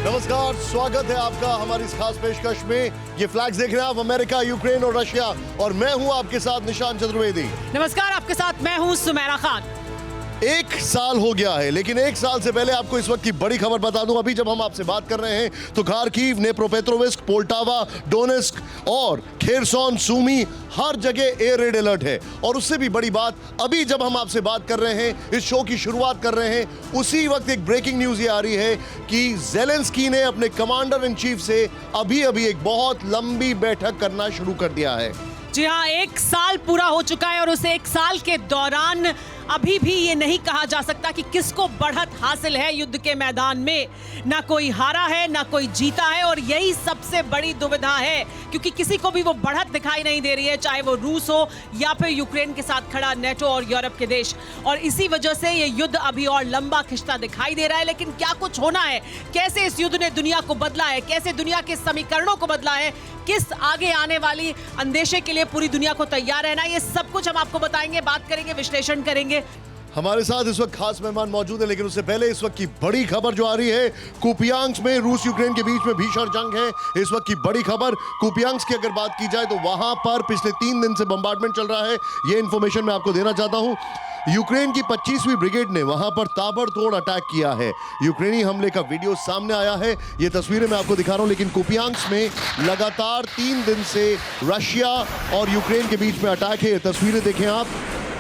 नमस्कार, स्वागत है आपका हमारी इस खास पेशकश में। ये फ्लैग्स देख रहे हैं आप, अमेरिका, यूक्रेन और रशिया, और मैं हूं आपके साथ निशान चतुर्वेदी। नमस्कार, आपके साथ मैं हूं सुमेरा खान। 1 साल हो गया है, लेकिन 1 साल से पहले आपको इस वक्त की बड़ी खबर बता दूं। अभी जब हम आपसे बात कर रहे हैं तो खार्किव, नेप्रोपेट्रोविस्क, पोल्टावा, डोनेस्क और खेरसॉन, सूमी, हर जगह एयर रेड अलर्ट है। और उससे भी बड़ी बात, अभी जब हम आपसे बात कर रहे हैं, इस शो की शुरुआत कर रहे हैं, उसी वक्त एक ब्रेकिंग न्यूज ये आ रही है कि ज़ेलेंस्की ने अपने कमांडर इन चीफ से अभी एक बहुत लंबी बैठक करना शुरू कर दिया है। जी हाँ, 1 साल पूरा हो चुका है और उस 1 साल के दौरान अभी भी ये नहीं कहा जा सकता कि किसको बढ़त हासिल है युद्ध के मैदान में। ना कोई हारा है, ना कोई जीता है, और यही सबसे बड़ी दुविधा है, क्योंकि किसी को भी वो बढ़त दिखाई नहीं दे रही है, चाहे वो रूस हो या फिर यूक्रेन के साथ खड़ा नेटो और यूरोप के देश। और इसी वजह से ये युद्ध अभी और लंबा खिंचता दिखाई दे रहा है। लेकिन क्या कुछ होना है, कैसे इस युद्ध ने दुनिया को बदला है, कैसे दुनिया के समीकरणों को बदला है, किस आगे आने वाली अंदेशे के लिए पूरी दुनिया को तैयार रहना, ये सब कुछ हम आपको बताएंगे, बात करेंगे, विश्लेषण करेंगे। हमारे साथ इस वक्त खास मेहमान मौजूद है, लेकिन उससे पहले इस वक्त की बड़ी खबर जो आ रही है, कुपियांस्क में रूस यूक्रेन के बीच में भीषण जंग है। इस वक्त की बड़ी खबर, कुपियांस्क की अगर बात की जाए तो वहां पर पिछले 3 दिन से बम्बार्डमेंट चल रहा है। ये इंफॉर्मेशन मैं आपको देना चाहता हूं। यूक्रेन की 25वीं ब्रिगेड ने वहां पर ताबड़तोड़ अटैक किया है। यूक्रेनी हमले का वीडियो सामने आया है, ये तस्वीरें मैं आपको दिखा रहा हूं। लेकिन कुपियांस्क में लगातार 3 दिन से रशिया और यूक्रेन के बीच में अटैक है। ये तस्वीरें देखें आप,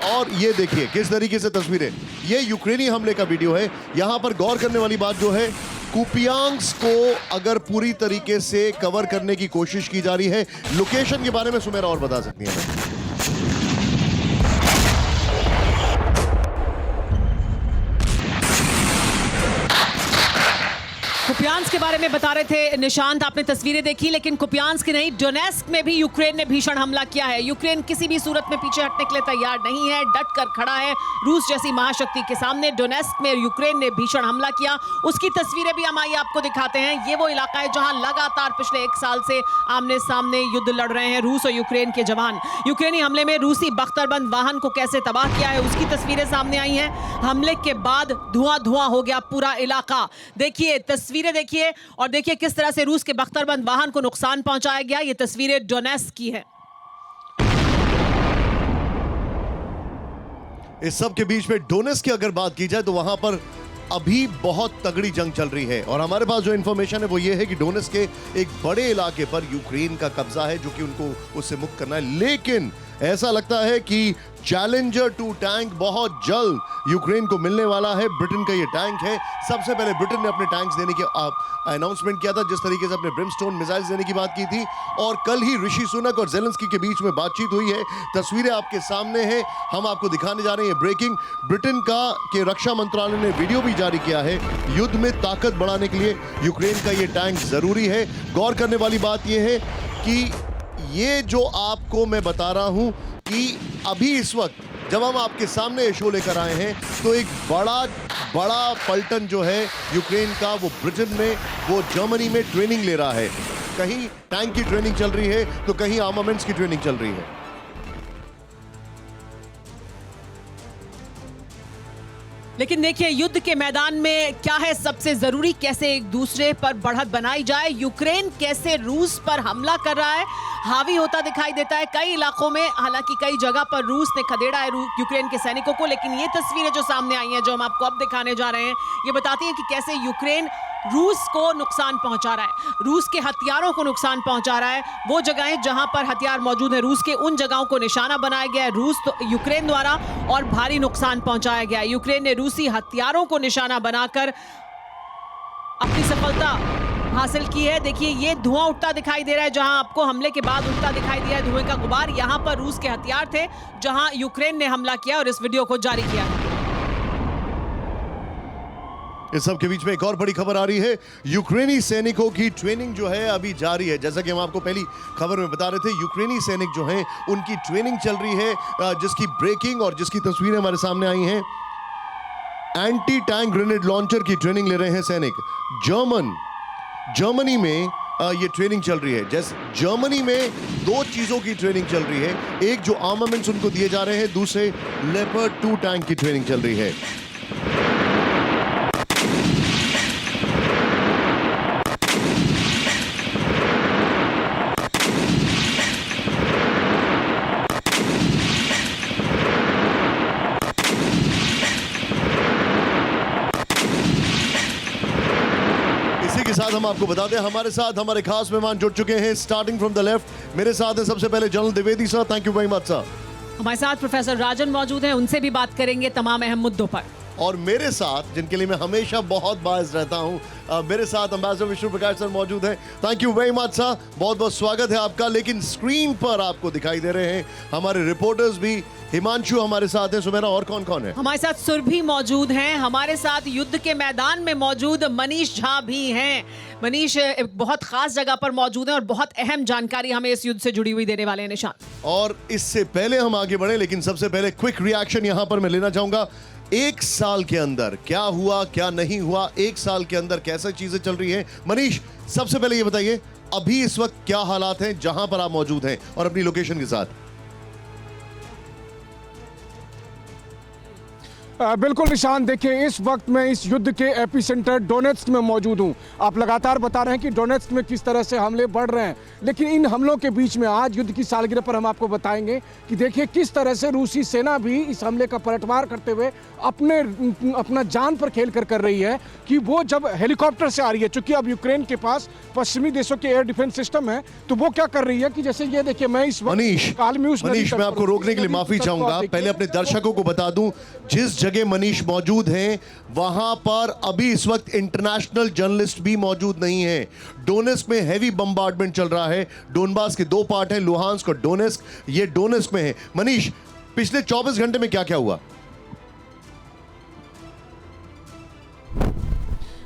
और ये देखिए किस तरीके से तस्वीरें, ये यूक्रेनी हमले का वीडियो है। यहां पर गौर करने वाली बात जो है, कुपियांस्क को अगर पूरी तरीके से कवर करने की कोशिश की जा रही है। लोकेशन के बारे में सुमेरा और बता सकती है। कुपियांस्क के बारे में बता रहे थे निशांत, आपने तस्वीरें देखी, लेकिन कुपियांस्क नहीं, डोनेस्क में भी यूक्रेन ने भीषण हमला किया है। यूक्रेन किसी भी सूरत में पीछे हटने के लिए तैयार नहीं है, डट कर खड़ा है रूस जैसी महाशक्ति के सामने। डोनेस्क में यूक्रेन ने भीषण हमला किया, उसकी तस्वीरें भी हम आइए आपको दिखाते हैं। ये वो इलाका है जहां लगातार पिछले 1 साल से आमने सामने युद्ध लड़ रहे हैं रूस और यूक्रेन के जवान। यूक्रेनी हमले में रूसी बख्तरबंद वाहन को कैसे तबाह किया है, उसकी तस्वीरें सामने आई हैं। हमले के बाद धुआं हो गया पूरा इलाका। देखिए तस्वीरें देखिए, और देखिए किस तरह से रूस के बख्तरबंद वाहन को नुकसान पहुंचाया गया। ये तस्वीरें डोनेस्क की है। इस सब के बीच में डोनेस्क की अगर बात की जाए तो वहां पर अभी बहुत तगड़ी जंग चल रही है। और हमारे पास जो इंफॉर्मेशन है वो ये है कि डोनेस्क के एक बड़े इलाके पर यूक्रेन का कब्जा है, जो कि उनको उससे मुक्त करना है। लेकिन ऐसा लगता है कि चैलेंजर 2 टैंक बहुत जल्द यूक्रेन को मिलने वाला है। ब्रिटेन का ये टैंक है। सबसे पहले ब्रिटेन ने अपने टैंक्स देने की अनाउंसमेंट किया था, जिस तरीके से अपने ब्रिमस्टोन मिसाइल्स देने की बात की थी। और कल ही ऋषि सुनक और ज़ेलेंस्की के बीच में बातचीत हुई है। तस्वीरें आपके सामने हैं, हम आपको दिखाने जा रहे हैं। ब्रेकिंग, ब्रिटेन के रक्षा मंत्रालय ने वीडियो भी जारी किया है। युद्ध में ताकत बढ़ाने के लिए यूक्रेन का ये टैंक जरूरी है। गौर करने वाली बात यह है कि ये जो आपको मैं बता रहा हूं कि अभी इस वक्त जब हम आपके सामने शो लेकर आए हैं, तो एक बड़ा पलटन जो है यूक्रेन का, वो ब्रिटेन में, वो जर्मनी में ट्रेनिंग ले रहा है। कहीं टैंक की ट्रेनिंग चल रही है तो कहीं आर्मामेंट्स की ट्रेनिंग चल रही है। लेकिन देखिए युद्ध के मैदान में क्या है सबसे जरूरी, कैसे एक दूसरे पर बढ़त बनाई जाए। यूक्रेन कैसे रूस पर हमला कर रहा है, हावी होता दिखाई देता है कई इलाकों में। हालांकि कई जगह पर रूस ने खदेड़ा है यूक्रेन के सैनिकों को। लेकिन ये तस्वीरें जो सामने आई हैं, जो हम आपको अब दिखाने जा रहे हैं, ये बताती हैं कि कैसे यूक्रेन रूस को नुकसान पहुंचा रहा है, रूस के हथियारों को नुकसान पहुंचा रहा है। वो जगहें जहां पर हथियार मौजूद हैं रूस के, उन जगहों को निशाना बनाया गया है यूक्रेन द्वारा, और भारी नुकसान पहुंचाया गया है। यूक्रेन ने रूसी हथियारों को निशाना बनाकर अपनी सफलता हासिल की है। देखिए ये धुआं उठता दिखाई दे रहा है, जहां आपको हमले के बाद उठता दिखाई दिया है धुएं का गुबार। यहां पर रूस के हथियार थे जहां यूक्रेन ने हमला किया और इस वीडियो को जारी किया है। इस सब के बीच में एक और बड़ी खबर आ रही है। यूक्रेनी सैनिकों की ट्रेनिंग जो है अभी जारी है। जैसा कि हम आपको पहली खबर में बता रहे थे, यूक्रेनी सैनिक जो हैं उनकी ट्रेनिंग चल रही है, जिसकी ब्रेकिंग और जिसकी तस्वीरें हमारे सामने आई हैं। एंटी टैंक ग्रेनेड लॉन्चर की ट्रेनिंग ले रहे हैं सैनिक। जर्मनी में ये ट्रेनिंग चल रही है। जैसे जर्मनी में 2 चीजों की ट्रेनिंग चल रही है, एक जो आर्मामेंट्स उनको दिए जा रहे हैं, दूसरे लेपर्ड 2 टैंक की ट्रेनिंग चल रही है। इसी के साथ हम आपको बता दें हमारे साथ हमारे खास मेहमान जुड़ चुके हैं स्टार्टिंग फ्रॉम द लेफ्ट। मेरे साथ है सबसे पहले general Dwivedi sir, thank you very much sir. हमारे साथ प्रोफेसर राजन मौजूद हैं, उनसे भी बात करेंगे तमाम अहम मुद्दों पर। और मेरे साथ जिनके लिए मैं हमेशा बहुत बायस रहता हूं, मेरे साथ अंबेसडर विष्णु प्रकाश सर मौजूद हैं। Thank you very much sir, बहुत बहुत स्वागत है आपका। लेकिन स्क्रीन पर आपको दिखाई दे रहे हैं हमारे रिपोर्टर्स भी। हिमांशु हमारे साथ है, सुमेरा और कौन कौन है? हमारे साथ सुरभि मौजूद हैं, हमारे साथ युद्ध के मैदान में मौजूद मनीष झा भी हैं। मनीष एक बहुत खास जगह पर मौजूद हैं और बहुत अहम जानकारी हमें इस युद्ध से जुड़ी हुई देने वाले हैं निशान। और इससे पहले हम आगे बढ़े, लेकिन सबसे पहले क्विक रिएक्शन यहां पर मैं लेना चाहूंगा। एक साल के अंदर क्या हुआ क्या नहीं हुआ, एक साल के अंदर कैसे चीजें चल रही हैं। मनीष, सबसे पहले ये बताइए अभी इस वक्त क्या हालात हैं जहां पर आप मौजूद हैं और अपनी लोकेशन के साथ। बिल्कुल निशान, देखिए इस वक्त मैं इस युद्ध के एपिसेंटर डोनेट्स्क में मौजूद हूं। आप लगातार बता रहे हैं कि डोनेट्स्क में किस तरह से हमले बढ़ रहे हैं, लेकिन इन हमलों के बीच में आज युद्ध की सालगिरह पर हम आपको बताएंगे कि देखिए किस तरह से रूसी सेना भी इस हमले का पलटवार करते हुए अपना जान पर खेल कर रही है कि वो जब हेलीकॉप्टर से आ रही है, चूंकि अब यूक्रेन के पास पश्चिमी देशों के एयर डिफेंस सिस्टम है, तो वो क्या कर रही है कि जैसे ये देखिए मैं इस मनीष मैं आपको रोकने के लिए माफी चाहूंगा। पहले अपने दर्शकों को बता दूं जिस जगह मनीष मौजूद हैं वहां पर अभी इस वक्त इंटरनेशनल जर्नलिस्ट भी मौजूद नहीं है। डोनेस्क में हैवी बम्बार्डमेंट चल रहा है। डोनबास के दो पार्ट हैं, लुहांस्क और डोनेस्क। ये डोनेस्क में है। मनीष, पिछले 24 घंटे में क्या क्या हुआ?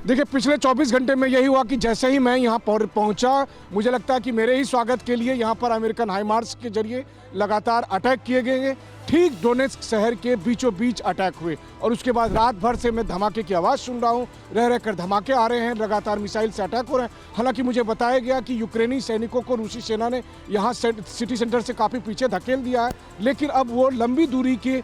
देखिए पिछले 24 घंटे में यही हुआ कि जैसे ही मैं यहाँ पहुंचा, मुझे लगता है कि मेरे ही स्वागत के लिए यहाँ पर अमेरिकन हाइमार्स के जरिए लगातार अटैक किए गए। ठीक डोनेट्स्क शहर के बीचों बीच अटैक हुए और उसके बाद रात भर से मैं धमाके की आवाज़ सुन रहा हूँ। रह रहकर धमाके आ रहे हैं, लगातार मिसाइल से अटैक हो रहे हैं। हालांकि मुझे बताया गया कि यूक्रेनी सैनिकों को रूसी सेना ने यहाँ सिटी सेंटर से काफ़ी पीछे धकेल दिया है, लेकिन अब वो लंबी दूरी के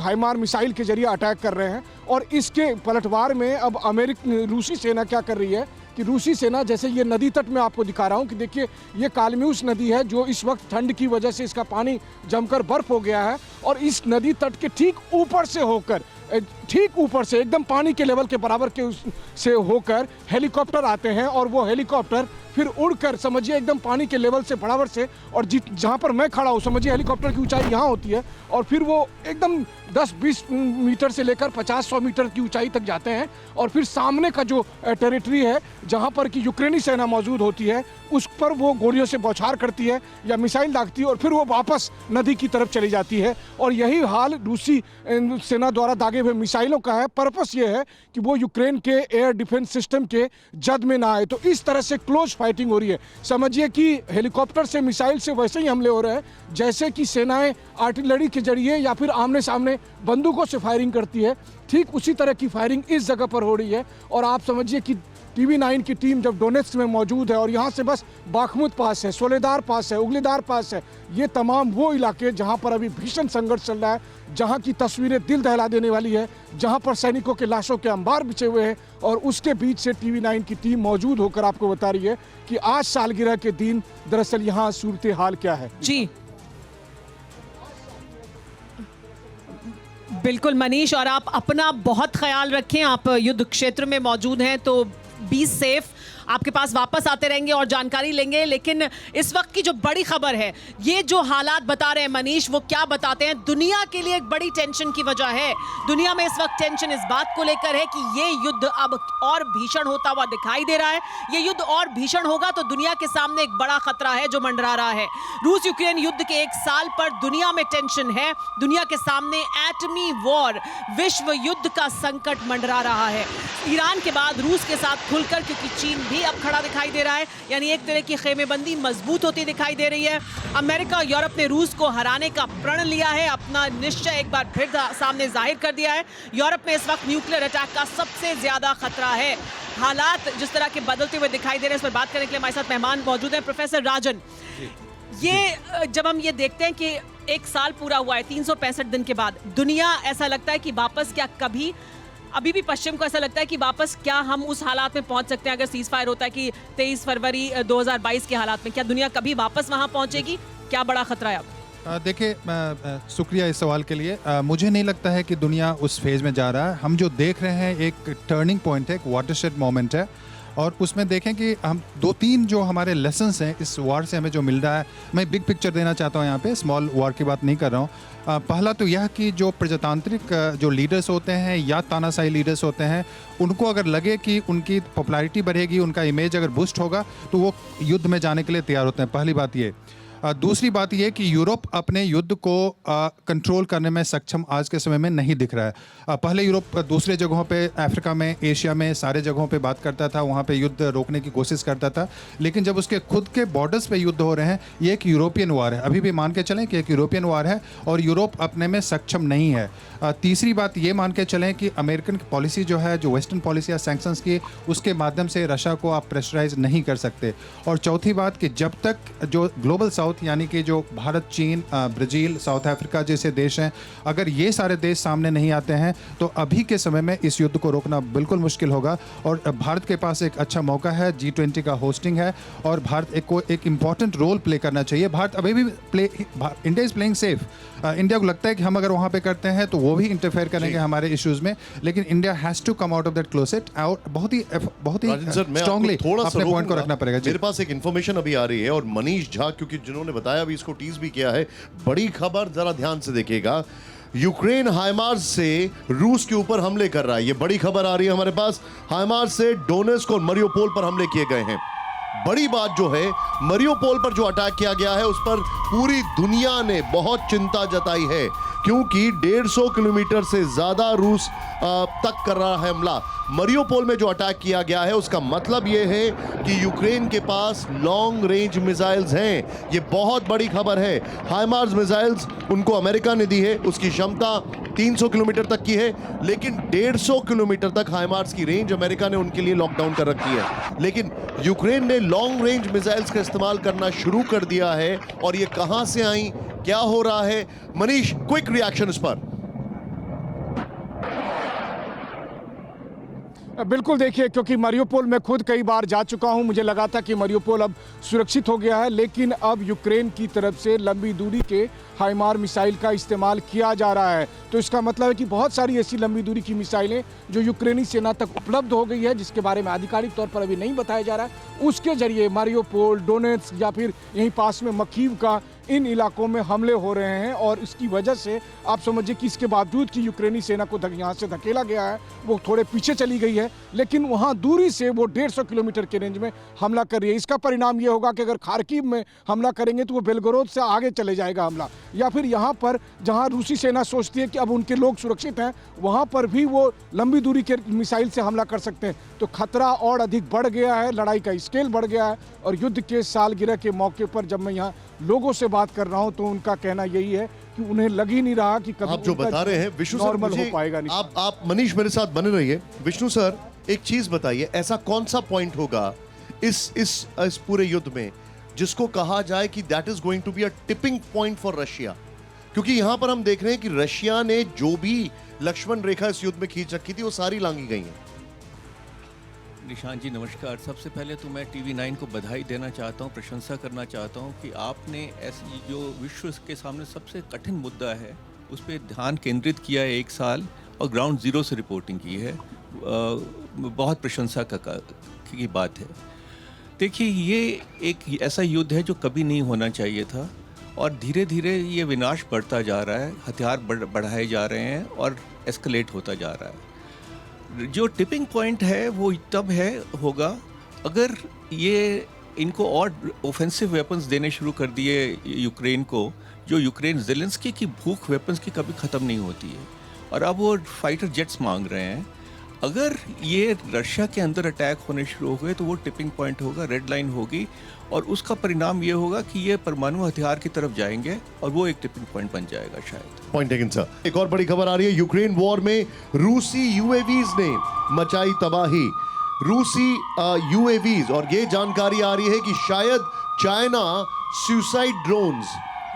हाइमार मिसाइल के जरिए अटैक कर रहे हैं। और इसके पलटवार में अब रूसी सेना क्या कर रही है कि रूसी सेना, जैसे ये नदी तट में आपको दिखा रहा हूँ कि देखिए ये कालम्यूस नदी है जो इस वक्त ठंड की वजह से इसका पानी जमकर बर्फ हो गया है, और इस नदी तट के ठीक ऊपर से होकर, ठीक ऊपर से एकदम पानी के लेवल के बराबर के से होकर हेलीकॉप्टर आते हैं। और वो हेलीकॉप्टर फिर उड़कर, समझिए एकदम पानी के लेवल से बराबर से, और जहाँ पर मैं खड़ा हूँ समझिए हेलीकॉप्टर की ऊंचाई यहाँ होती है, और फिर वो एकदम 10-20 मीटर से लेकर 50-100 मीटर की ऊंचाई तक जाते हैं। और फिर सामने का जो टेरिटरी है जहाँ पर कि यूक्रेनी सेना मौजूद होती है, उस पर वो गोलियों से बौछार करती है या मिसाइल दागती है, और फिर वो वापस नदी की तरफ चली जाती है। और यही हाल रूसी सेना द्वारा दागे हुए मिसाइलों का है। पर्पस ये है कि वो यूक्रेन के एयर डिफेंस सिस्टम के जद में ना आए। तो इस तरह से क्लोज फाइटिंग हो रही है। समझिए कि हेलीकॉप्टर से, मिसाइल से वैसे ही हमले हो रहे हैं जैसे कि सेनाएं आर्टिलरी के जरिए या फिर आमने सामने बंदूकों से फायरिंग करती है। ठीक उसी तरह की फायरिंग इस जगह पर हो रही है। और आप समझिए कि TV9 की टीम जब डोनेट्स्क में मौजूद है, और यहाँ से बस बाखमुत पास है, सोलेदार पास है, उगलीदार पास है, ये तमाम वो इलाके जहाँ पर अभी भीषण संघर्ष चल रहा है, जहाँ की तस्वीरें दिल दहला देने वाली है, जहाँ पर सैनिकों के लाशों के अंबार बिछे हुए हैं। और उसके बीच से TV9 की टीम मौजूद होकर आपको बता रही है कि आज सालगिरह के दिन दरअसल यहाँ सूरत हाल क्या है। जी बिल्कुल मनीष, और आप अपना बहुत ख्याल रखें। आप युद्ध क्षेत्र में मौजूद हैं तो बी सेफ। आपके पास वापस आते रहेंगे और जानकारी लेंगे। लेकिन इस वक्त की जो बड़ी खबर है, ये जो हालात बता रहे हैं मनीष, वो क्या बताते हैं? दुनिया के लिए एक बड़ी टेंशन की वजह है। दुनिया में इस वक्त टेंशन इस बात को लेकर है कि ये युद्ध अब और भीषण होता हुआ दिखाई दे रहा है। ये युद्ध और भीषण होगा तो दुनिया के सामने एक बड़ा खतरा है जो मंडरा रहा है। रूस यूक्रेन युद्ध के 1 साल पर दुनिया में टेंशन है। दुनिया के सामने एटमी वॉर, विश्व युद्ध का संकट मंडरा रहा है। ईरान के बाद रूस के साथ खुलकर, क्योंकि चीन भी अब खड़ा दिखाई दे रहा है, यानी एक तरह की खेमेबंदी मजबूत होती दिखाई दे रही है। अमेरिका और यूरोप ने रूस को हराने का प्रण लिया है, अपना निश्चय एक बार फिर सामने जाहिर कर दिया है। यूरोप में इस वक्त न्यूक्लियर अटैक का सबसे ज्यादा खतरा है। हालात जिस तरह के बदलते हुए दिखाई दे रहे हैं, इस पर बात करने के लिए हमारे साथ मेहमान मौजूद हैं। प्रोफेसर राजन, ये जब हम ये देखते हैं कि 1 साल पूरा हुआ है 365 दिन के बाद, दुनिया ऐसा लगता है कि वापस क्या कभी, अभी भी पश्चिम को ऐसा लगता है कि वापस क्या हम उस हालात में पहुंच सकते हैं अगर सीज फायर होता है कि 23 फरवरी 2022 के हालात में, क्या दुनिया कभी वापस वहां पहुंचेगी? क्या बड़ा खतरा है अब? देखिए, शुक्रिया इस सवाल के लिए। मुझे नहीं लगता है कि दुनिया उस फेज में जा रहा है। हम जो देख रहे हैं एक टर्निंग पॉइंट है, एक वाटरशेड मोमेंट है, और उसमें देखें कि हम 2-3 जो हमारे लेसन्स हैं इस वार से हमें जो मिल रहा है, मैं बिग पिक्चर देना चाहता हूँ यहाँ पे, स्मॉल वार की बात नहीं कर रहा हूँ। पहला तो यह कि जो प्रजातांत्रिक जो लीडर्स होते हैं या तानाशाही लीडर्स होते हैं, उनको अगर लगे कि उनकी पॉपुलैरिटी बढ़ेगी, उनका इमेज अगर बूस्ट होगा, तो वो युद्ध में जाने के लिए तैयार होते हैं। पहली बात ये। दूसरी बात यह कि यूरोप अपने युद्ध को कंट्रोल करने में सक्षम आज के समय में नहीं दिख रहा है। पहले यूरोप दूसरे जगहों पे, अफ्रीका में, एशिया में, सारे जगहों पे बात करता था, वहाँ पे युद्ध रोकने की कोशिश करता था, लेकिन जब उसके खुद के बॉर्डर्स पे युद्ध हो रहे हैं, ये एक यूरोपियन वार है। अभी भी मान के चलें कि एक यूरोपियन वार है और यूरोप अपने में सक्षम नहीं है। तीसरी बात ये मान के चलें कि अमेरिकन पॉलिसी जो है, जो वेस्टर्न पॉलिसी है सैंक्शंस की, उसके माध्यम से रशिया को आप प्रेशराइज नहीं कर सकते। और चौथी बात कि जब तक जो ग्लोबल साउथ यानी कि जो भारत, चीन, ब्राज़ील, साउथ अफ्रीका जैसे देश हैं, अगर ये सारे देश सामने नहीं आते हैं तो अभी के समय में इस युद्ध को रोकना बिल्कुल मुश्किल होगा। और भारत के पास एक अच्छा मौका है, G20 का होस्टिंग है और भारत को एक इम्पॉर्टेंट रोल प्ले करना चाहिए। भारत अभी भी India is playing safe. India को लगता है कि हम अगर वहाँ पे करते हैं तो वो भी इंटरफेयर करेंगे हमारे इश्यूज़ में, लेकिन India has to come out of that closet और बहुत ही स्ट्रांगली अपने पॉइंट को रखना पड़ेगा। मेरे पास एक इन्फॉर्मेशन अभी आ रही है और मनीष झा, क्योंकि जिन्होंने बताया अभी इसको टीज भी किया है, बड़ी खबर, जरा ध्यान से देखिएगा। यूक्रेन हाइमार्स से रूस के ऊपर हमले कर रहा है, ये बड़ी खबर आ रही है हमारे पास। हाइमार्स से डोनेस्क और मरियोपोल पर हमले किए गए हैं। बड़ी बात जो है, मरियोपोल पर जो अटैक किया गया है उस पर पूरी दुनिया ने बहुत चिंता जताई है, क्योंकि 150 किलोमीटर से ज्यादा रूस तक कर रहा है हमला। मरियोपोल में जो अटैक किया गया है उसका मतलब यह है कि यूक्रेन के पास लॉन्ग रेंज मिसाइल्स हैं। ये बहुत बड़ी खबर है। हाइमार्स मिसाइल्स उनको अमेरिका ने दी है, उसकी क्षमता 300 किलोमीटर तक की है, लेकिन 150 किलोमीटर तक हाइमार्स की रेंज अमेरिका ने उनके लिए लॉकडाउन कर रखी है। लेकिन यूक्रेन ने लॉन्ग रेंज मिसाइल्स का इस्तेमाल करना शुरू कर दिया है। और ये कहां से आई, क्या हो रहा है? मनीष, क्विक रिएक्शन इस पर। बिल्कुल, देखिए, क्योंकि मरियोपोल मैं खुद कई बार जा चुका हूं, मुझे लगा था कि मरियोपोल अब सुरक्षित हो गया है, लेकिन अब यूक्रेन की तरफ से लंबी दूरी के हाइमार मिसाइल का इस्तेमाल किया जा रहा है। तो इसका मतलब है कि बहुत सारी ऐसी लंबी दूरी की मिसाइलें जो यूक्रेनी सेना तक उपलब्ध हो गई है, जिसके बारे में आधिकारिक तौर पर अभी नहीं बताया जा रहा है, उसके जरिए मारियोपोल, डोनेट्स्क या फिर यहीं पास में मकीव का, इन इलाकों में हमले हो रहे हैं। और इसकी वजह से आप समझिए कि इसके बावजूद कि यूक्रेनी सेना को यहाँ से धकेला गया है, वो थोड़े पीछे चली गई है, लेकिन वहाँ दूरी से वो 150 किलोमीटर के रेंज में हमला कर रही है। इसका परिणाम ये होगा कि अगर खार्किव में हमला करेंगे तो वो बेलगोरोद से आगे चले जाएगा हमला, या फिर यहाँ पर जहाँ रूसी सेना सोचती है कि अब उनके लोग सुरक्षित हैं, वहाँ पर भी वो लंबी दूरी के मिसाइल से हमला कर सकते हैं। तो खतरा और अधिक बढ़ गया है, लड़ाई का स्केल बढ़ गया है। और युद्ध के सालगिरह के मौके पर जब मैं यहाँ लोगों से बात कर रहा हूं तो उनका कहना यही है कि उन्हें लग ही नहीं रहा कि कभी आप जो बता रहे हैं विष्णु सर, नॉर्मल हो पाएगा नहीं। आप मनीष मेरे साथ बने रहिए। विष्णु सर, एक चीज बताइए, ऐसा कौन सा पॉइंट होगा इस पूरे युद्ध में जिसको कहा जाए कि that is going to be a tipping point for Russia? क्योंकि यहां पर हम देख रहे हैं कि रशिया ने जो भी लक्ष्मण रेखा इस युद्ध में खींच रखी थी वो सारी लांघी गई है। निशांत जी नमस्कार। सबसे पहले तो मैं TV9 को बधाई देना चाहता हूं, प्रशंसा करना चाहता हूं कि आपने ऐसी जो विश्व के सामने सबसे कठिन मुद्दा है उस पर ध्यान केंद्रित किया है 1 साल और ग्राउंड जीरो से रिपोर्टिंग की है। बहुत प्रशंसा की बात है। देखिए, ये एक ऐसा युद्ध है जो कभी नहीं होना चाहिए था और धीरे धीरे ये विनाश बढ़ता जा रहा है, हथियार बढ़ाए जा रहे हैं और एस्केलेट होता जा रहा है। जो टिपिंग पॉइंट है वो तब होगा अगर ये इनको और ऑफेंसिव वेपन्स देने शुरू कर दिए यूक्रेन को, जो यूक्रेन ज़ेलेंस्की की भूख वेपन्स की कभी ख़त्म नहीं होती है और अब वो फाइटर जेट्स मांग रहे हैं। अगर ये रशिया के अंदर अटैक होने शुरू हो गए तो वो टिपिंग पॉइंट होगा, रेड लाइन होगी और उसका परिणाम ये होगा कि ये परमाणु हथियार की तरफ जाएंगे और वो एक टिपिंग पॉइंट बन जाएगा शायद। Point taken sir. एक और बड़ी खबर आ रही है, यूक्रेन वॉर में रूसी यूएवीज ने मचाई तबाही। रूसी यूएवीज, और ये जानकारी आ रही है कि शायद चाइना सुसाइड ड्रोन्स,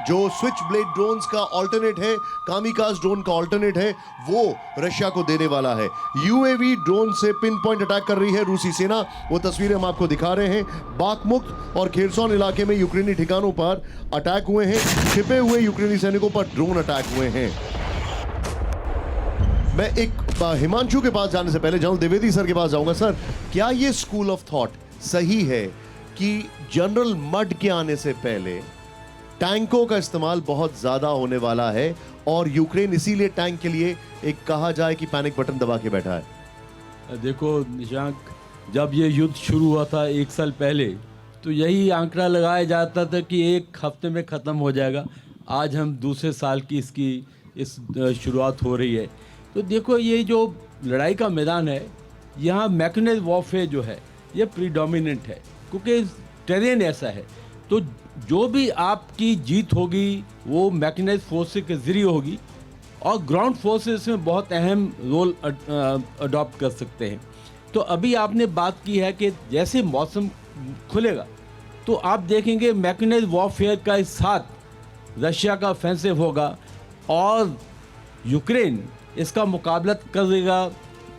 जो स्विच ब्लेड ड्रोन्स का ऑल्टरनेट है, कामिकाज ड्रोन का ऑल्टरनेट है, वो रशिया को देने वाला है। यूएवी ड्रोन से पिन पॉइंट अटैक कर रही है रूसी सेना। वो तस्वीरें हम आपको दिखा रहे हैं। बाखमुख और खेरसॉन इलाके में यूक्रेनी ठिकानों पर अटैक हुए हैं। छिपे हुए यूक्रेनी सैनिकों पर ड्रोन अटैक हुए हैं। मैं एक हिमांशु के पास जाने से पहले जाऊं, द्विवेदी सर के पास जाऊंगा। सर, क्या ये स्कूल ऑफ थॉट सही है कि जनरल मड के आने से पहले टैंकों का इस्तेमाल बहुत ज्यादा होने वाला है और यूक्रेन इसीलिए टैंक के लिए एक कहा जाए कि पैनिक बटन दबा के बैठा है? देखो निशांक, जब ये युद्ध शुरू हुआ था 1 साल पहले, तो यही आंकड़ा लगाया जाता था कि 1 हफ्ते में ख़त्म हो जाएगा। आज हम दूसरे साल की इस शुरुआत हो रही है। तो देखो, ये जो लड़ाई का मैदान है, यहाँ मैकेनाइज्ड वॉरफेयर जो है ये प्रीडोमिनेंट है, क्योंकि टेरेन ऐसा है। तो जो भी आपकी जीत होगी वो मैकेनाइज्ड फोर्सेस के ज़रिए होगी, और ग्राउंड फोर्सेस में बहुत अहम रोल अडॉप्ट कर सकते हैं। तो अभी आपने बात की है कि जैसे मौसम खुलेगा तो आप देखेंगे मैकेनाइज्ड वॉरफेयर का साथ रशिया का ऑफेंसिव होगा और यूक्रेन इसका मुकाबला करेगा,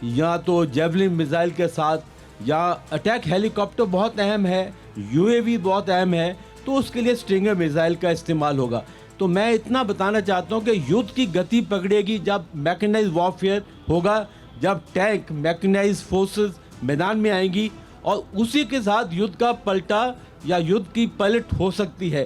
या तो जेवलिन मिसाइल के साथ, या अटैक हेलीकॉप्टर बहुत अहम है, यूएवी बहुत अहम है, तो उसके लिए स्ट्रिंगर मिसाइल का इस्तेमाल होगा। तो मैं इतना बताना चाहता हूँ कि युद्ध की गति पकड़ेगी जब मैकेनाइज्ड वॉरफेयर होगा, जब टैंक मैकेनाइज्ड फोर्सेस मैदान में आएंगी, और उसी के साथ युद्ध का पलटा या युद्ध की पलट हो सकती है।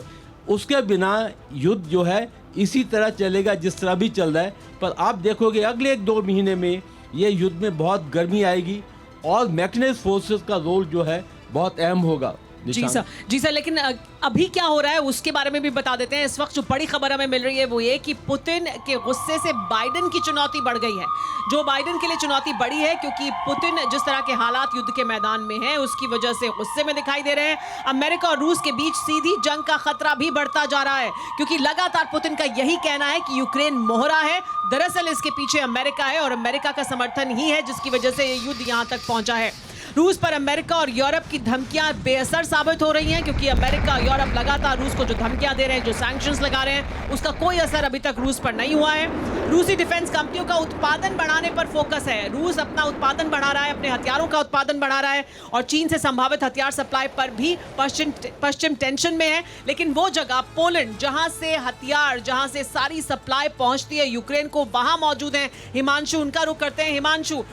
उसके बिना युद्ध जो है इसी तरह चलेगा जिस तरह भी चल रहा है। पर आप देखोगे अगले 1-2 महीने में ये युद्ध में बहुत गर्मी आएगी और मैकेनाइज्ड फोर्सेस का रोल जो है बहुत अहम होगा। जी सर, लेकिन अभी क्या हो रहा है उसके बारे में भी बता देते हैं। इस वक्त जो बड़ी खबर हमें मिल रही है वो ये कि पुतिन के गुस्से से बाइडेन की चुनौती बढ़ गई है। जो बाइडेन के लिए चुनौती बढ़ी है क्योंकि पुतिन जिस तरह के हालात युद्ध के मैदान में हैं उसकी वजह से गुस्से में दिखाई दे रहे हैं। अमेरिका और रूस के बीच सीधी जंग का खतरा भी बढ़ता जा रहा है, क्योंकि लगातार पुतिन का यही कहना है कि यूक्रेन मोहरा है। दरअसल इसके पीछे अमेरिका है और अमेरिका का समर्थन ही है जिसकी वजह से ये युद्ध यहाँ तक पहुंचा है। रूस पर अमेरिका और यूरोप की धमकियां बेअसर साबित हो रही हैं, क्योंकि अमेरिका और यूरोप लगातार रूस को जो धमकियां दे रहे हैं, जो सैंक्शंस लगा रहे हैं, उसका कोई असर अभी तक रूस पर नहीं हुआ है। रूसी डिफेंस कंपनियों का उत्पादन बढ़ाने पर फोकस है। रूस अपना उत्पादन बढ़ा रहा है, अपने हथियारों का उत्पादन बढ़ा रहा है, और चीन से संभावित हथियार सप्लाई पर भी पश्चिम टेंशन में है। लेकिन वो जगह पोलैंड जहां से हथियार, जहां से सारी सप्लाई पहुंचती है यूक्रेन को, वहां मौजूद है हिमांशु। उनका रुख करते हैं। हिमांशु,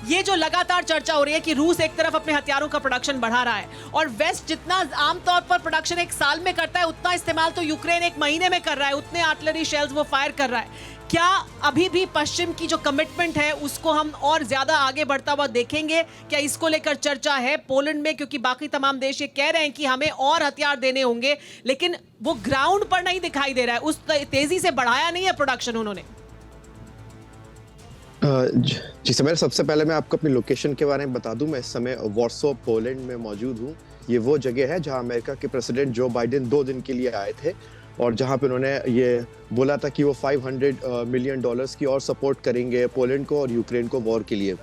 ये जो लगातार चर्चा हो रही है कि रूस एक तरफ अपने हथियारों का प्रोडक्शन बढ़ा रहा है और वेस्ट जितना आमतौर पर प्रोडक्शन 1 साल में करता है उतना इस्तेमाल तो यूक्रेन 1 महीने में कर रहा है, उतने आर्टिलरी शेल्स वो फायर कर रहा है, क्या अभी भी पश्चिम की जो कमिटमेंट है उसको हम और ज्यादा आगे बढ़ता हुआ देखेंगे? क्या इसको लेकर चर्चा है पोलैंड में? क्योंकि बाकी तमाम देश ये कह रहे हैं कि हमें और हथियार देने होंगे, लेकिन वो ग्राउंड पर नहीं दिखाई दे रहा है, उस तेजी से बढ़ाया नहीं है प्रोडक्शन उन्होंने। जी सर, सबसे पहले मैं आपको अपनी लोकेशन के बारे में बता दूं। मैं इस समय वॉर्सो पोलैंड में मौजूद हूं। ये वो जगह है जहां अमेरिका के प्रेसिडेंट जो बाइडेन 2 दिन के लिए आए थे और जहां पे उन्होंने ये बोला था कि वो $500 मिलियन की और सपोर्ट करेंगे पोलैंड को और यूक्रेन को वॉर के लिए।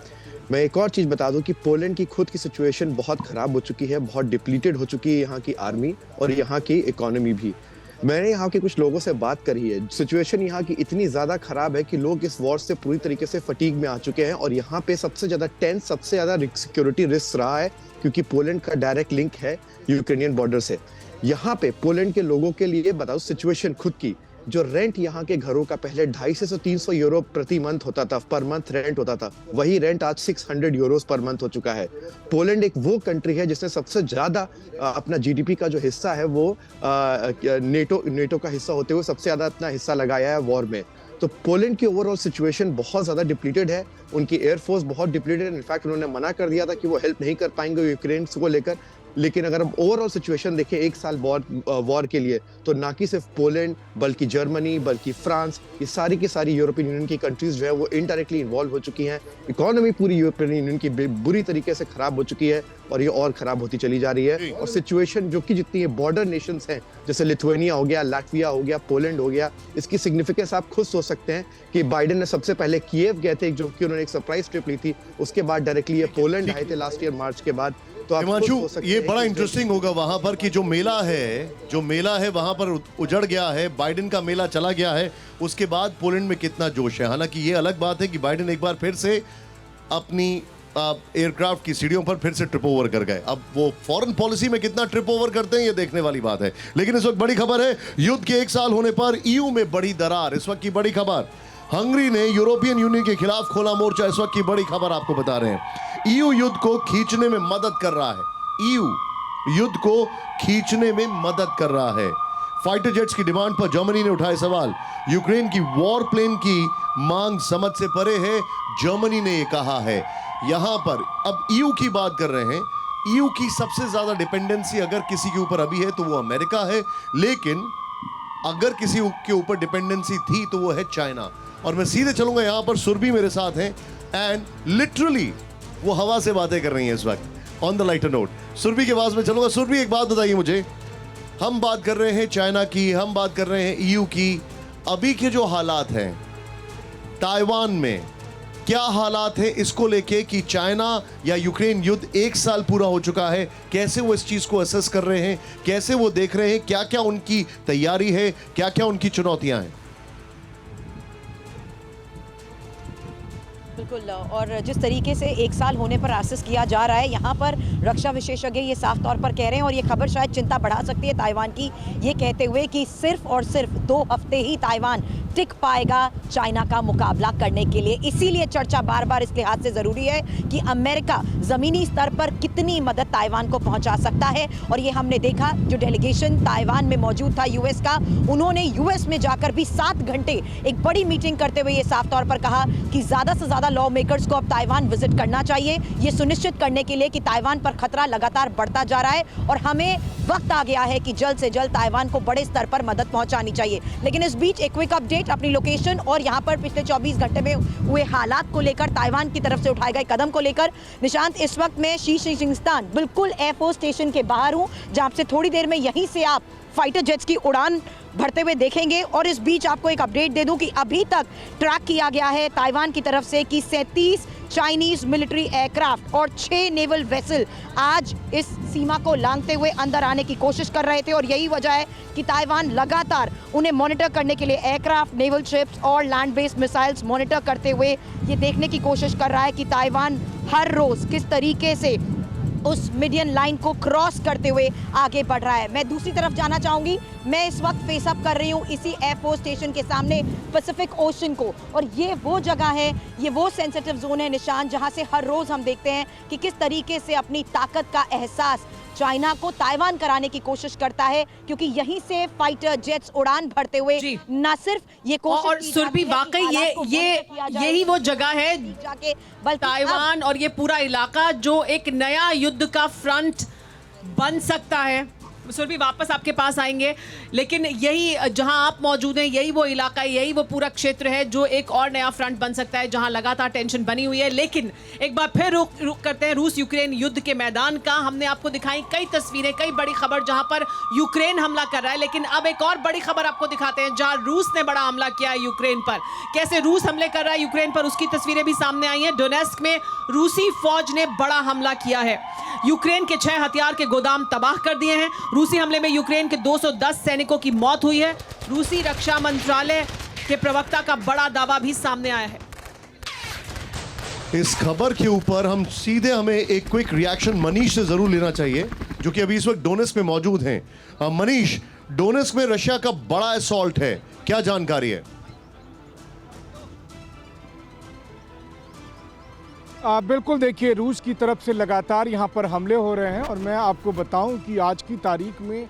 मैं एक और चीज़ बता दूं कि पोलैंड की खुद की सिचुएशन बहुत ख़राब हो चुकी है, बहुत डिप्लीटेड हो चुकी है यहाँ की आर्मी और यहाँ की इकोनॉमी भी। मैंने यहाँ के कुछ लोगों से बात करी है। सिचुएशन यहाँ की इतनी ज़्यादा ख़राब है कि लोग इस वॉर से पूरी तरीके से फटीग में आ चुके हैं और यहाँ पे सबसे ज़्यादा टेंस, सबसे ज़्यादा सिक्योरिटी रिस्क रहा है, क्योंकि पोलैंड का डायरेक्ट लिंक है यूक्रेनियन बॉर्डर से। यहाँ पे पोलैंड के लोगों के लिए बताओ सिचुएशन खुद की, जो रेंट यहाँ के घरों का पहले 250 से 300 यूरो प्रति मंथ होता था, पर मंथ रेंट होता था, वही रेंट आज 600 यूरोस पर मंथ हो चुका है। पोलैंड एक वो कंट्री है जिसने सबसे ज्यादा अपना जीडीपी का जो हिस्सा है वो नेटो का हिस्सा होते हुए सबसे ज्यादा अपना हिस्सा लगाया है वॉर में। तो पोलैंड की ओवरऑल सिचुएशन बहुत ज्यादा डिप्लीटेड है, उनकी एयरफोर्स बहुत डिप्लीटेड है। इनफैक्ट उन्होंने मना कर दिया था कि वो हेल्प नहीं कर पाएंगे यूक्रेन को लेकर। लेकिन अगर हम ओवरऑल सिचुएशन देखें 1 साल वॉर के लिए, तो ना कि सिर्फ पोलैंड बल्कि जर्मनी, बल्कि फ्रांस, ये सारी की सारी यूरोपियन यूनियन की कंट्रीज जो है वो इनडायरेक्टली इन्वॉल्व हो चुकी हैं। इकोनॉमी पूरी यूरोपियन यूनियन की बुरी तरीके से खराब हो चुकी है और ये और खराब होती चली जा रही है। और सिचुएशन जो कि जितनी बॉर्डर नेशंस हैं, जैसे लिथुआनिया हो गया, लाटविया हो गया, पोलैंड हो गया, इसकी सिग्निफिकेंस आप खुद सोच सकते हैं कि बाइडेन ने सबसे पहले कीव गए थे, जो कि उन्होंने एक सरप्राइज ट्रिप ली थी, उसके बाद डायरेक्टली ये पोलैंड आए थे लास्ट ईयर मार्च के बाद। तो हिमांशु, ये बड़ा इंटरेस्टिंग होगा वहां पर कि जो मेला है वहां पर उजड़ गया है, बाइडेन का मेला चला गया है, उसके बाद पोलैंड में कितना जोश है। हालांकि ये अलग बात है कि बाइडेन एक बार फिर से अपनी एयरक्राफ्ट की सीढ़ियों पर फिर से ट्रिप ओवर कर गए। अब वो फॉरेन पॉलिसी में कितना ट्रिप ओवर करते हैं ये देखने वाली बात है। लेकिन इस वक्त बड़ी खबर है, युद्ध के 1 साल होने पर ईयू में बड़ी दरार। इस वक्त की बड़ी खबर, हंगरी ने यूरोपियन यूनियन के खिलाफ खोला मोर्चा। इस वक्त की बड़ी खबर आपको बता रहे हैं। ईयू युद्ध को खींचने में मदद कर रहा है। ईयू युद्ध को खींचने में मदद कर रहा है। फाइटर जेट्स की डिमांड पर जर्मनी ने उठाए सवाल। यूक्रेन की वॉर प्लेन की मांग समझ से परे है, जर्मनी ने यह कहा है। यहां पर अब ईयू की बात कर रहे हैं। ईयू की सबसे ज्यादा डिपेंडेंसी अगर किसी के ऊपर अभी है तो वो अमेरिका है, लेकिन अगर किसी के ऊपर डिपेंडेंसी थी तो वो है चाइना। और मैं सीधे चलूंगा, यहां पर सुरभि मेरे साथ हैं एंड लिटरली वो हवा से बातें कर रही हैं इस वक्त on the lighter note. Surabhi के पास में चलूंगा। सुरभि, एक बात बताइए मुझे, हम बात कर रहे हैं चाइना की, हम बात कर रहे हैं ईयू की, अभी के जो हालात हैं ताइवान में, क्या हालात है इसको लेके कि चाइना या यूक्रेन युद्ध 1 साल पूरा हो चुका है, कैसे वो इस चीज को असेस कर रहे हैं, कैसे वो देख रहे हैं, क्या क्या उनकी तैयारी है, क्या क्या उनकी चुनौतियां हैं? बिल्कुल, और जिस तरीके से 1 साल होने पर असेस किया जा रहा है, यहाँ पर रक्षा विशेषज्ञ ये साफ तौर पर कह रहे हैं, और ये खबर शायद चिंता बढ़ा सकती है ताइवान की, ये कहते हुए कि सिर्फ और सिर्फ 2 हफ्ते ही ताइवान टिक पाएगा चाइना का मुकाबला करने के लिए। इसीलिए चर्चा बार बार इस लिहाज से ज़रूरी है कि अमेरिका ज़मीनी स्तर पर कितनी मदद ताइवान को पहुंचा सकता है। और ये हमने देखा, जो डेलीगेशन ताइवान में मौजूद था यूएस का, उन्होंने यूएस में जाकर भी 7 घंटे एक बड़ी मीटिंग करते हुए ये साफ तौर पर कहा कि ज़्यादा से ज़्यादा लॉ मेकर्स को अब ताइवान विजिट करना चाहिए, ये सुनिश्चित करने के लिए कि ताइवान पर खतरा लगातार बढ़ता जा रहा है और हमें वक्त आ गया है कि जल्द से जल्द ताइवान को बड़े स्तर पर मदद पहुंचानी चाहिए। लेकिन इस बीच एक क्विक अपडेट अपनी लोकेशन और यहाँ पर पिछले 24 घंटे में हुए हालात को लेकर, ताइवान की तरफ से उठाए गए कदम को लेकर। निशांत, इस वक्त मैं शीशिंगस्तान बिल्कुल एयरफोर्स स्टेशन के बाहर हूँ, जहाँ से थोड़ी देर में यहीं से आप फाइटर जेट्स की उड़ान भरते हुए देखेंगे। और इस बीच आपको एक अपडेट दे दूं कि अभी तक ट्रैक किया गया है ताइवान की तरफ से कि 37 चाइनीज मिलिट्री एयरक्राफ्ट और 6 नेवल वेसल आज इस सीमा को लांघते हुए अंदर आने की कोशिश कर रहे थे। और यही वजह है कि ताइवान लगातार उन्हें मॉनिटर करने के लिए एयरक्राफ्ट, नेवल शिप्स और लैंड बेस्ड मिसाइल्स मॉनिटर करते हुए ये देखने की कोशिश कर रहा है कि ताइवान हर रोज किस तरीके से उस मीडियन लाइन को क्रॉस करते हुए आगे बढ़ रहा है। मैं दूसरी तरफ जाना चाहूंगी। मैं इस वक्त फेस अप कर रही हूँ इसी एयरफोर्स स्टेशन के सामने पैसिफिक ओशन को, और ये वो जगह है, ये वो सेंसिटिव जोन है निशान, जहाँ से हर रोज हम देखते हैं कि किस तरीके से अपनी ताकत का एहसास चाइना को ताइवान कराने की कोशिश करता है, क्योंकि यहीं से फाइटर जेट्स उड़ान भरते हुए न सिर्फ ये कोशिश और सुरभि, वाकई यही वो जगह है जाके ताइवान और ये पूरा इलाका जो एक नया युद्ध का फ्रंट बन सकता है। सुरभि, वापस आपके पास आएंगे, लेकिन यही जहां आप मौजूद हैं, यही वो इलाका, यही वो पूरा क्षेत्र है जो एक और नया फ्रंट बन सकता है, जहां लगातार टेंशन बनी हुई है। लेकिन एक बार फिर रुक करते हैं रूस यूक्रेन युद्ध के मैदान का। हमने आपको दिखाई कई तस्वीरें, कई बड़ी खबर जहां पर यूक्रेन हमला कर रहा है, लेकिन अब एक और बड़ी खबर आपको दिखाते हैं जहां रूस ने बड़ा हमला किया है यूक्रेन पर। कैसे रूस हमले कर रहा है यूक्रेन पर, उसकी तस्वीरें भी सामने आई हैं। डोनेस्क में रूसी फौज ने बड़ा हमला किया है। यूक्रेन के 6 हथियार के गोदाम तबाह कर दिए हैं। रूसी हमले में यूक्रेन के 210 सैनिकों की मौत हुई है। रूसी रक्षा मंत्रालय के प्रवक्ता का बड़ा दावा भी सामने आया है। इस खबर के ऊपर हमें एक क्विक रिएक्शन मनीष से जरूर लेना चाहिए, जो कि अभी इस वक्त डोनेस्क में मौजूद हैं। मनीष, डोनेस्क में रशिया का बड़ा असॉल्ट है, क्या जानकारी है? बिल्कुल, देखिए, रूस की तरफ से लगातार यहाँ पर हमले हो रहे हैं, और मैं आपको बताऊं कि आज की तारीख में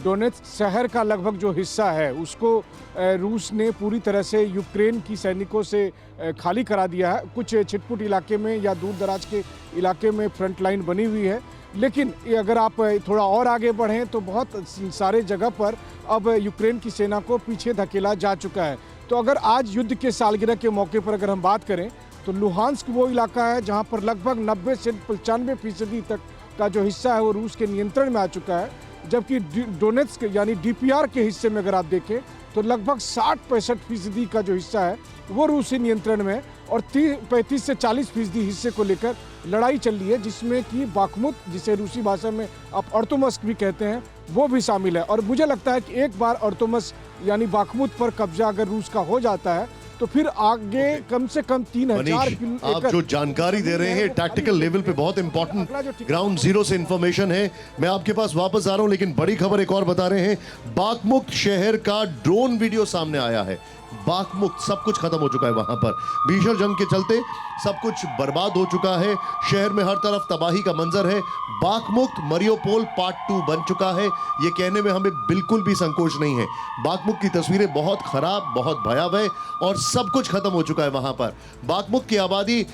डोनेत्स्क शहर का लगभग जो हिस्सा है उसको रूस ने पूरी तरह से यूक्रेन की सैनिकों से खाली करा दिया है। कुछ छिटपुट इलाके में या दूर दराज के इलाके में फ्रंट लाइन बनी हुई है, लेकिन अगर आप थोड़ा और आगे बढ़ें तो बहुत सारे जगह पर अब यूक्रेन की सेना को पीछे धकेला जा चुका है। तो अगर आज युद्ध के सालगिरह के मौके पर अगर हम बात करें तो लुहांस्क वो इलाका है जहां पर लगभग 90 से 95% तक का जो हिस्सा है वो रूस के नियंत्रण में आ चुका है, जबकि डोनेत्स्क यानी डीपीआर के हिस्से में अगर आप देखें तो लगभग 60-65% का जो हिस्सा है वो रूसी नियंत्रण में है, और 35 से 40% हिस्से को लेकर लड़ाई चल रही है, जिसमें कि बाखमुत, जिसे रूसी भाषा में आप अर्तोमस्क भी कहते हैं, वो भी शामिल है। और मुझे लगता है कि एक बार अर्तोमस्क यानी बाखमुत पर कब्जा अगर रूस का हो जाता है तो फिर आगे कम से कम 3000 किलोमीटर। आप जो जानकारी दे रहे हैं टैक्टिकल लेवल पे बहुत इंपॉर्टेंट ग्राउंड जीरो से इंफॉर्मेशन है। मैं आपके पास वापस आ रहा हूं, लेकिन बड़ी खबर एक और बता रहे हैं। बाखमुत शहर का ड्रोन वीडियो सामने आया है। बाकमुक्त सब कुछ खत्म हो चुका है वहां पर। भीषण जंग के चलते सब कुछ बर्बाद हो चुका है, शहर में हर तरफ तबाही का मंजर है। बाकमुक्त मरियोपोल पार्ट 2 बन चुका है, ये कहने में हमें बिल्कुल भी संकोच नहीं है। बाकमुक्त की तस्वीरें बहुत खराब, बहुत भयावह और सब कुछ खत्म हो चुका है वहां पर। बाकमुक्त की आबादी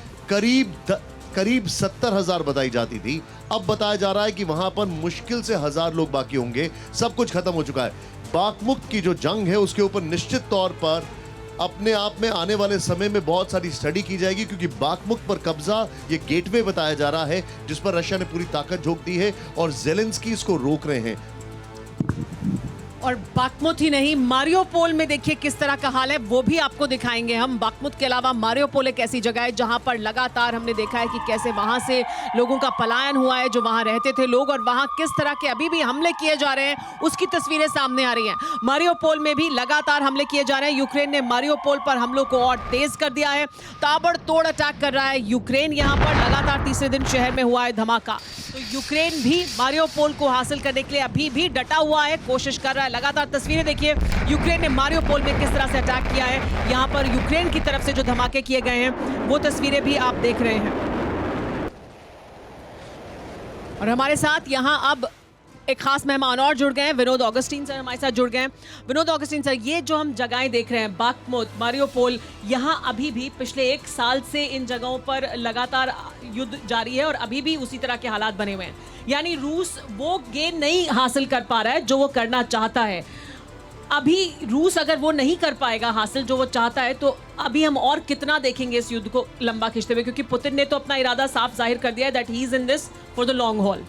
करीब 70,000 बताई जाती थी, अब बताया जा रहा है कि वहां पर मुश्किल से 1,000 लोग बाकी होंगे। सब कुछ खत्म हो चुका है। बाकमुक्त की जो जंग है उसके ऊपर निश्चित तौर पर अपने आप में आने वाले समय में बहुत सारी स्टडी की जाएगी, क्योंकि बाकमुक्त पर कब्जा ये गेटवे बताया जा रहा है जिस पर रशिया ने पूरी ताकत झोंक दी है और ज़ेलेंस्की इसको रोक रहे हैं। और बाकमुत ही नहीं, मारियोपोल में देखिए किस तरह का हाल है, वो भी आपको दिखाएंगे हम। बाकमुत के अलावा मारियोपोल एक ऐसी जगह है जहां पर लगातार हमने देखा है कि कैसे वहां से लोगों का पलायन हुआ है, जो वहां रहते थे लोग, और वहां किस तरह के अभी भी हमले किए जा रहे हैं उसकी तस्वीरें सामने आ रही हैं। मारियोपोल में भी लगातार हमले किए जा रहे हैं। यूक्रेन ने मारियोपोल पर हमलों को और तेज कर दिया है, ताबड़तोड़ अटैक कर रहा है यूक्रेन। यहाँ पर लगातार तीसरे दिन शहर में हुआ है धमाका। तो यूक्रेन भी मारियोपोल को हासिल करने के लिए अभी भी डटा हुआ है, कोशिश कर रहा है। लगातार तस्वीरें देखिए, यूक्रेन ने मारियोपोल में किस तरह से अटैक किया है। यहाँ पर यूक्रेन की तरफ से जो धमाके किए गए हैं वो तस्वीरें भी आप देख रहे हैं। और हमारे साथ यहाँ अब एक खास मेहमान और जुड़ गए हैं, विनोद ऑगस्टीन सर हमारे साथ जुड़ गए हैं। विनोद ऑगस्टीन सर, ये जो हम जगहें देख रहे हैं, बाकमुत, मारियोपोल, यहाँ अभी भी पिछले 1 साल से इन जगहों पर लगातार युद्ध जारी है और अभी भी उसी तरह के हालात बने हुए हैं। यानी रूस वो गेन नहीं हासिल कर पा रहा है जो वो करना चाहता है। अभी रूस अगर वो नहीं कर पाएगा हासिल जो वो चाहता है, तो अभी हम और कितना देखेंगे इस युद्ध को लंबा खींचते हुए, क्योंकि पुतिन ने तो अपना इरादा साफ जाहिर कर दिया है that he is in this for the long haul.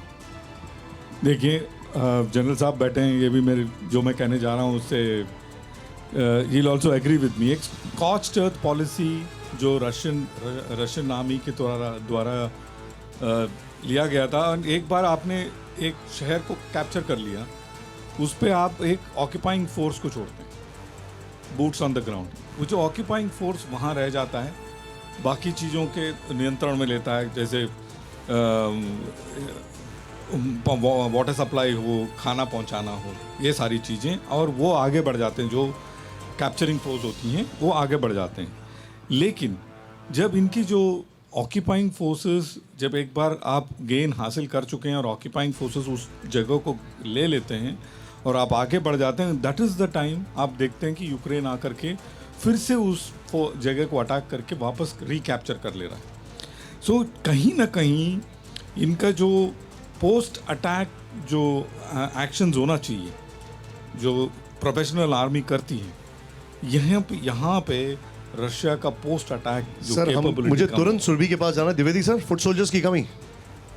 देखिए, जनरल साहब बैठे हैं, ये भी मेरे जो मैं कहने जा रहा हूँ उससे ही will also agree with me. एक स्कॉच्ड अर्थ पॉलिसी जो रशियन आर्मी के द्वारा लिया गया था, एक बार आपने एक शहर को कैप्चर कर लिया, उस पर आप एक ऑक्यूपाइंग फोर्स को छोड़ते हैं, बूट्स ऑन द ग्राउंड। वो जो ऑक्यूपाइंग फोर्स वहाँ रह जाता है, बाकी चीज़ों के नियंत्रण में लेता है, जैसे वाटर सप्लाई हो, खाना पहुंचाना हो, ये सारी चीज़ें, और वो आगे बढ़ जाते हैं। जो कैप्चरिंग फोर्स होती हैं वो आगे बढ़ जाते हैं। लेकिन जब इनकी जो ऑक्यूपाइंग फोर्सेस, जब एक बार आप गेन हासिल कर चुके हैं और ऑक्यूपाइंग फोर्सेस उस जगह को ले लेते हैं और आप आगे बढ़ जाते हैं, दैट इज़ द टाइम आप देखते हैं कि यूक्रेन आकर के फिर से उस जगह को अटैक करके वापस रिकैप्चर कर ले रहा है। सो कहीं ना कहीं इनका जो पोस्ट अटैक जो एक्शंस होना चाहिए, जो प्रोफेशनल आर्मी करती है, यहाँ पे रशिया का पोस्ट अटैक जो सर, मुझे तुरंत सुरभि के पास जाना। द्विवेदी सर, फुट सोल्जर्स की कमी।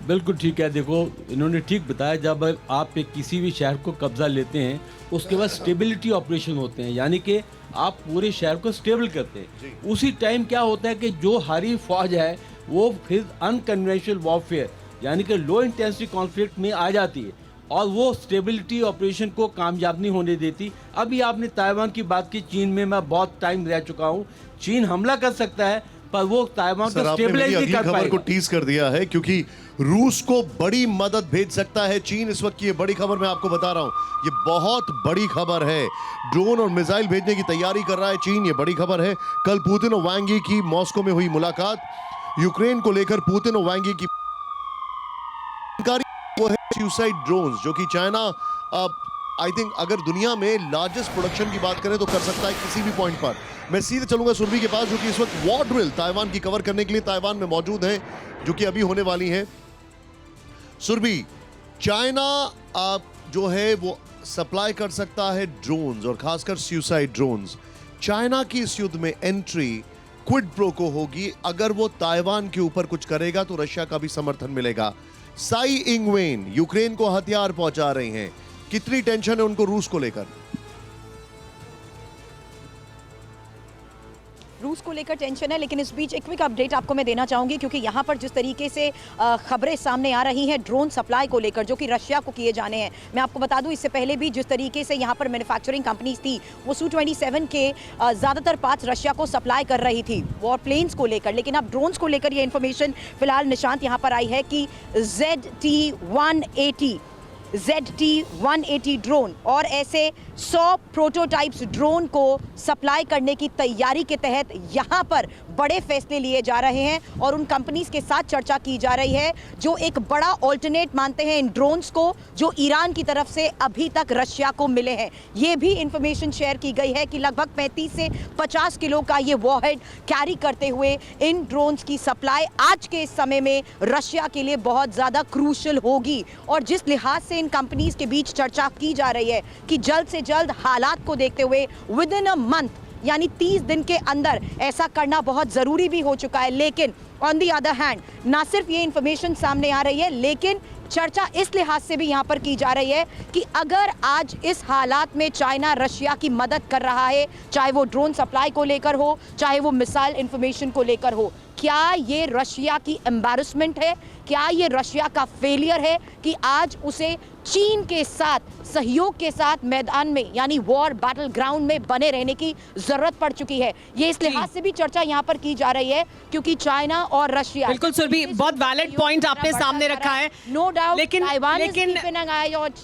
बिल्कुल ठीक है। देखो, इन्होंने ठीक बताया, जब आप एक किसी भी शहर को कब्जा लेते हैं उसके बाद स्टेबिलिटी ऑपरेशन होते हैं, यानी कि आप पूरे शहर को स्टेबल करते हैं। उसी टाइम क्या होता है कि जो हारी फौज है वो फिर अनकन्वेंशनल वॉरफेयर यानी कि लो इंटेंसिटी कॉन्फ्लिक्ट में आ जाती है और वो स्टेबिलिटी ऑपरेशन को कामयाब नहीं होने देती। अभी आपने ताइवान की बात की, चीन में मैं बहुत टाइम रह चुका हूँ, चीन हमला कर सकता है पर वो ताइवान को स्टेबलाइज नहीं कर पाएगा। को टीज कर दिया है क्योंकि रूस को बड़ी मदद भेज सकता है चीन। इस वक्त की ये बड़ी खबर मैं आपको बता रहा हूं, ये बहुत बड़ी खबर है। ड्रोन और मिसाइल भेजने की तैयारी कर रहा है चीन, ये बड़ी खबर है। कल पुतिन और वांग यी की मॉस्को में हुई मुलाकात, यूक्रेन को लेकर पुतिन और वांग यी की वो है सुसाइड ड्रोन्स, जो कि चाइना आई थिंक अगर दुनिया में लार्जेस्ट प्रोडक्शन की बात करें तो कर सकता है किसी भी पॉइंट पर। मैं सीधे चलूंगा सुरभि के पास, जो कि इस वक्त वॉर ड्रिल ताइवान की कवर करने के लिए ताइवान में मौजूद हैं, जो कि अभी होने वाली है। सुरभि, चाइना जो है वो सप्लाई कर सकता है ड्रोन्स और खासकर सुसाइड ड्रोन्स। चाइना की इस युद्ध में एंट्री क्विड प्रो को होगी। अगर वो ताइवान के ऊपर कुछ करेगा तो रशिया का भी समर्थन मिलेगा। साई इंगवेन यूक्रेन को हथियार पहुंचा रहे हैं, कितनी टेंशन है उनको रूस को लेकर? रूस को लेकर टेंशन है, लेकिन इस बीच एक क्विक अपडेट आपको मैं देना चाहूंगी, क्योंकि यहाँ पर जिस तरीके से खबरें सामने आ रही हैं ड्रोन सप्लाई को लेकर जो कि रशिया को किए जाने हैं। मैं आपको बता दूं, इससे पहले भी जिस तरीके से यहाँ पर मैन्युफैक्चरिंग कंपनीज थी वो Su-27 के ज़्यादातर पार्ट्स रशिया को सप्लाई कर रही थी वॉर प्लेन्स को लेकर। लेकिन अब ड्रोन्स को लेकर ये इन्फॉर्मेशन फिलहाल निशांत यहाँ पर आई है कि ZT-180 ZT-180 ड्रोन और ऐसे 100 प्रोटोटाइप्स ड्रोन को सप्लाई करने की तैयारी के तहत यहाँ पर बड़े फैसले लिए जा रहे हैं और उन कंपनीज के साथ चर्चा की जा रही है जो एक बड़ा ऑल्टरनेट मानते हैं इन ड्रोन्स को जो ईरान की तरफ से अभी तक रशिया को मिले हैं। ये भी इंफॉर्मेशन शेयर की गई है कि लगभग 35 से 50 किलो का ये वॉरहेड कैरी करते हुए इन ड्रोन्स की सप्लाई आज के समय में रशिया के लिए बहुत ज़्यादा क्रूशल होगी। और जिस लिहाज से इन कंपनीज के बीच चर्चा की जा रही है कि जल्द से जल्द हालात को देखते हुए विद इन अ मंथ यानी 30 दिन के अंदर ऐसा करना बहुत ज़रूरी भी हो चुका है। लेकिन ऑन दी अदर हैंड ना सिर्फ ये इंफॉर्मेशन सामने आ रही है लेकिन चर्चा इस लिहाज से भी यहाँ पर की जा रही है कि अगर आज इस हालात में चाइना रशिया की मदद कर रहा है, चाहे वो ड्रोन सप्लाई को लेकर हो, चाहे वो मिसाइल इंफॉर्मेशन को लेकर हो, क्या ये रशिया की एम्बैरसमेंट है? क्या ये रशिया का फेलियर है कि आज उसे चीन के साथ सहयोग के साथ मैदान में यानी वॉर बैटल ग्राउंड में बने रहने की जरूरत पड़ चुकी है? ये इस लिहाज से भी चर्चा यहाँ पर की जा रही है क्योंकि चाइना और रशिया बिल्कुल सुरभि, बहुत वैलिड पॉइंट आपने सामने रखा है। नो डाउट लेकिन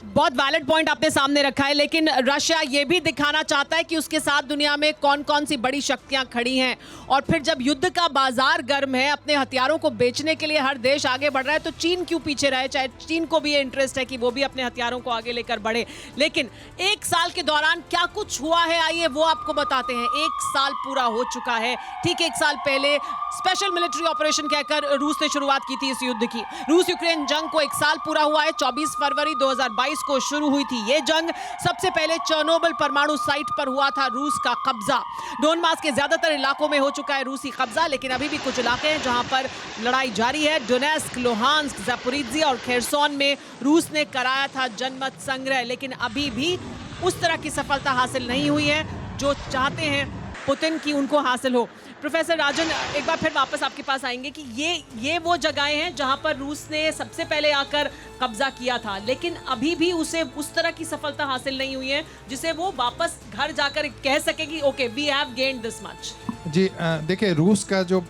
बहुत वैलिड पॉइंट आपने सामने रखा है लेकिन रशिया ये भी दिखाना चाहता है कि उसके साथ दुनिया में कौन कौन सी बड़ी शक्तियां खड़ी हैं और फिर जब युद्ध का बाजार गर्म है, अपने हथियारों को बेचने के लिए हर देश आगे बढ़ रहा है तो चीन क्यों पीछे रहे? चाहे चीन को भी ये इंटरेस्ट है कि वो भी अपने हथियारों को आगे लेकर बढ़े। लेकिन एक साल के दौरान क्या कुछ हुआ है आइए वो आपको बताते हैं। एक साल पूरा हो चुका है। ठीक एक साल पहले स्पेशल मिलिट्री ऑपरेशन कहकर रूस ने शुरुआत की थी इस युद्ध की। रूस यूक्रेन जंग को एक साल पूरा हुआ है। 24 फरवरी 2022 को शुरू हुई थी ये जंग। सबसे पहले चेर्नोबिल परमाणु साइट पर हुआ था रूस का कब्जा। डोनबास के ज्यादातर इलाकों में हो चुका है रूसी कब्जा लेकिन अभी भी कुछ इलाके हैं जहां पर लड़ाई जारी है। डोनेस्क, लुहांस्क, ज़पोरिज़िया और खेरसोन में रूस ने कराया था जनमत संग्रह लेकिन अभी भी उस तरह की सफलता हासिल नहीं हुई है जो चाहते हैं पुतिन की उनको हासिल हो। प्रोफेसर राजन, एक बार फिर वापस आपके पास आएंगे कि ये वो जगहें हैं जहां पर रूस ने सबसे पहले आकर कब्जा किया था लेकिन अभी भी उसे उस तरह की सफलता हासिल नहीं हुई है जिसे वो वापस घर जाकर कह सके कि okay we have gained this much. जी देखिए, रूस का जो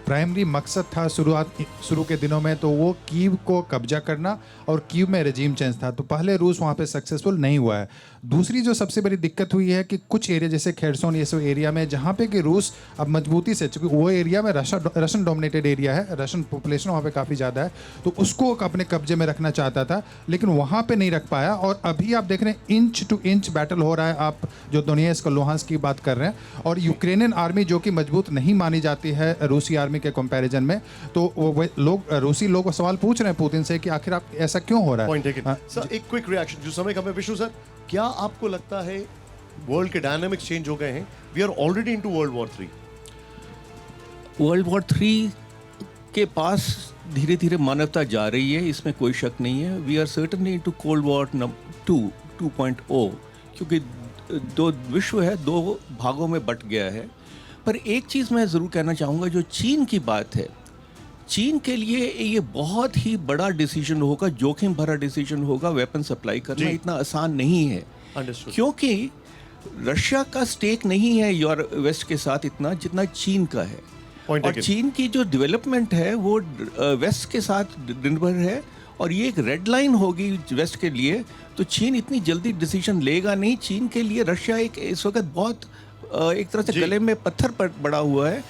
प्राइमरी मकसद था शुरू के दिनों में तो वो कीव को कब्जा करना और कीव में रेजिम चेंज था। तो पहले रूस वहाँ पे सक्सेसफुल नहीं हुआ है। दूसरी जो सबसे बड़ी दिक्कत हुई है कि कुछ एरिया जैसे खेरसोन ये सब एरिया में जहाँ पे कि रूस अब मजबूती से, चूँकि वो एरिया में रशियन डोमिनेटेड एरिया है, रशियन पॉपुलेशन वहाँ पे काफ़ी ज़्यादा है, तो उसको अपने कब्जे में रखना चाहता था लेकिन वहाँ पे नहीं रख पाया। और अभी आप देख रहे हैं इंच टू इंच बैटल हो रहा है। आप जो दोनेत्स्क और लुहांस्क की बात कर रहे हैं और यूक्रेनियन आर्मी जो कि मजबूत नहीं मानी जाती है रूसी आर्मी के कंपैरिजन में, तो वो लोग रूसी लोग सवाल पूछ रहे हैं पुतिन से कि आखिर आप ऐसा क्यों हो रहा है। पॉइंट टेकन सर, एक क्विक रिएक्शन जो समय कम है। विष्णु सर, क्या आपको लगता है वर्ल्ड के डायनामिक्स चेंज हो गए हैं? We are already into world war 3। World war 3 के पास धीरे धीरे मानवता जा रही है, इसमें कोई शक नहीं है। We are certainly into cold war 2.0 क्योंकि दो विश्व है, दो भागों में बट गया है। पर एक चीज़ मैं ज़रूर कहना चाहूँगा, जो चीन की बात है, चीन के लिए ये बहुत ही बड़ा डिसीजन होगा, जोखिम भरा डिसीजन होगा। वेपन सप्लाई करना इतना आसान नहीं है क्योंकि रशिया का स्टेक नहीं है वेस्ट के साथ इतना जितना चीन का है। और चीन की जो डेवलपमेंट है वो वेस्ट के साथ निर्भर है और ये एक रेड लाइन होगी वेस्ट के लिए। तो चीन इतनी जल्दी डिसीजन लेगा नहीं। चीन के लिए रशिया एक इस वक्त बहुत एक तरह से गले में पत्थर पर पड़ा हुआ है।